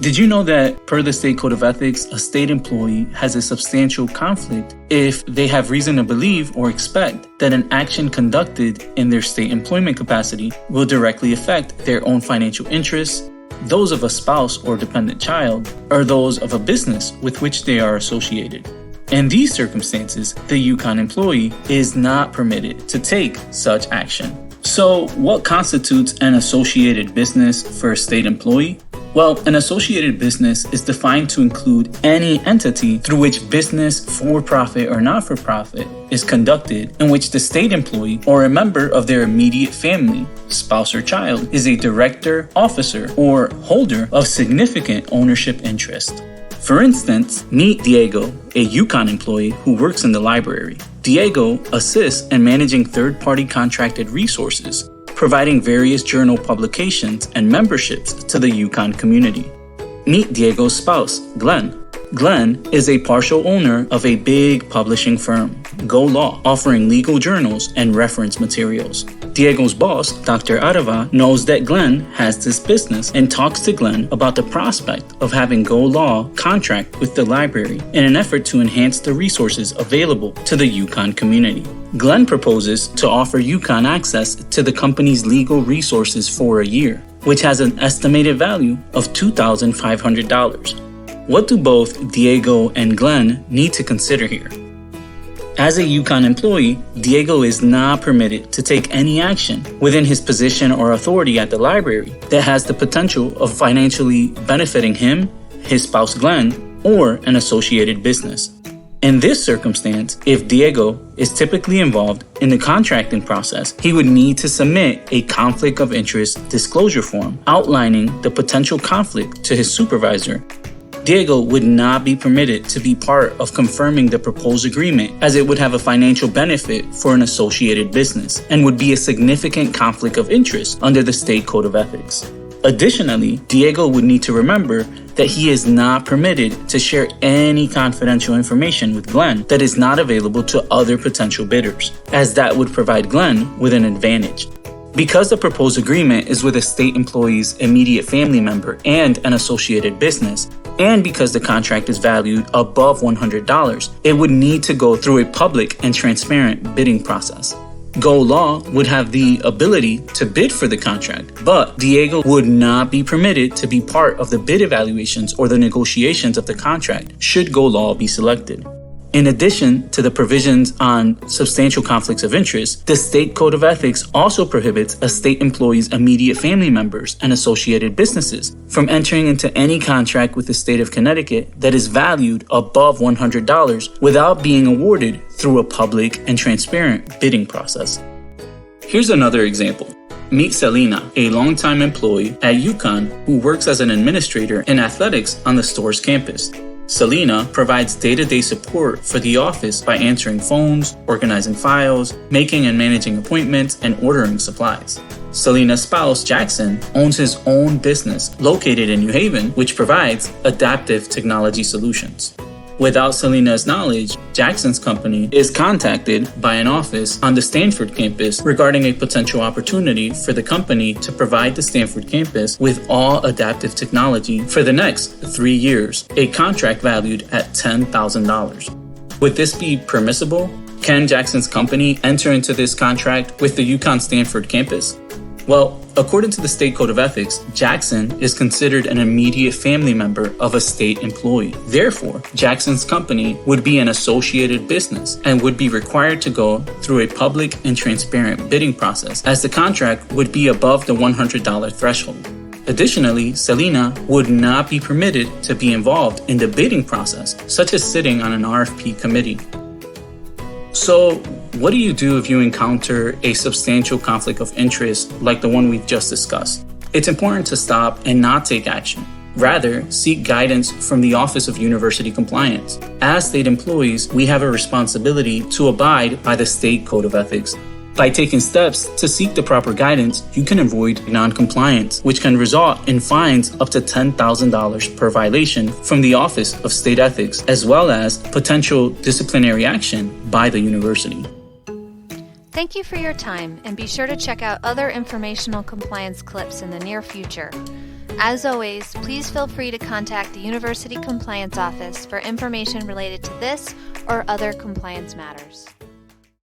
Did you know that, per the State Code of Ethics, a state employee has a substantial conflict if they have reason to believe or expect that an action conducted in their state employment capacity will directly affect their own financial interests, those of a spouse or dependent child, or those of a business with which they are associated? In these circumstances, the UConn employee is not permitted to take such action. So, what constitutes an associated business for a state employee? Well, an associated business is defined to include any entity through which business, for-profit or not-for-profit, is conducted in which the state employee or a member of their immediate family, spouse or child, is a director, officer, or holder of significant ownership interest. For instance, meet Diego, a UConn employee who works in the library. Diego assists in managing third-party contracted resources, providing various journal publications and memberships to the UConn community. Meet Diego's spouse, Glenn. Glenn is a partial owner of a big publishing firm, Go Law, offering legal journals and reference materials. Diego's boss, Dr. Arava, knows that Glenn has this business and talks to Glenn about the prospect of having Go Law contract with the library in an effort to enhance the resources available to the UConn community. Glenn proposes to offer UConn access to the company's legal resources for a year, which has an estimated value of $2,500. What do both Diego and Glenn need to consider here? As a UConn employee, Diego is not permitted to take any action within his position or authority at the library that has the potential of financially benefiting him, his spouse Glenn, or an associated business. In this circumstance, if Diego is typically involved in the contracting process, he would need to submit a conflict of interest disclosure form outlining the potential conflict to his supervisor. Diego would not be permitted to be part of confirming the proposed agreement, as it would have a financial benefit for an associated business and would be a significant conflict of interest under the State Code of Ethics. Additionally, Diego would need to remember that he is not permitted to share any confidential information with Glenn that is not available to other potential bidders, as that would provide Glenn with an advantage. Because the proposed agreement is with a state employee's immediate family member and an associated business, and because the contract is valued above $100, it would need to go through a public and transparent bidding process. Go Law would have the ability to bid for the contract, but Diego would not be permitted to be part of the bid evaluations or the negotiations of the contract should Go Law be selected. In addition to the provisions on substantial conflicts of interest, the State Code of Ethics also prohibits a state employee's immediate family members and associated businesses from entering into any contract with the state of Connecticut that is valued above $100 without being awarded through a public and transparent bidding process. Here's another example. Meet Celina, a longtime employee at UConn who works as an administrator in athletics on the store's campus. Celina provides day-to-day support for the office by answering phones, organizing files, making and managing appointments, and ordering supplies. Celina's spouse, Jackson, owns his own business located in New Haven, which provides adaptive technology solutions. Without Celina's knowledge, Jackson's company is contacted by an office on the Stanford campus regarding a potential opportunity for the company to provide the Stanford campus with all adaptive technology for the next 3 years, a contract valued at $10,000. Would this be permissible? Can Jackson's company enter into this contract with the UConn Stanford campus? Well, according to the State Code of Ethics, Jackson is considered an immediate family member of a state employee. Therefore, Jackson's company would be an associated business and would be required to go through a public and transparent bidding process, as the contract would be above the $100 threshold. Additionally, Celina would not be permitted to be involved in the bidding process, such as sitting on an RFP committee. So, what do you do if you encounter a substantial conflict of interest like the one we've just discussed? It's important to stop and not take action. Rather, seek guidance from the Office of University Compliance. As state employees, we have a responsibility to abide by the State Code of Ethics. By taking steps to seek the proper guidance, you can avoid non-compliance, which can result in fines up to $10,000 per violation from the Office of State Ethics, as well as potential disciplinary action by the university. Thank you for your time, and be sure to check out other informational compliance clips in the near future. As always, please feel free to contact the University Compliance Office for information related to this or other compliance matters.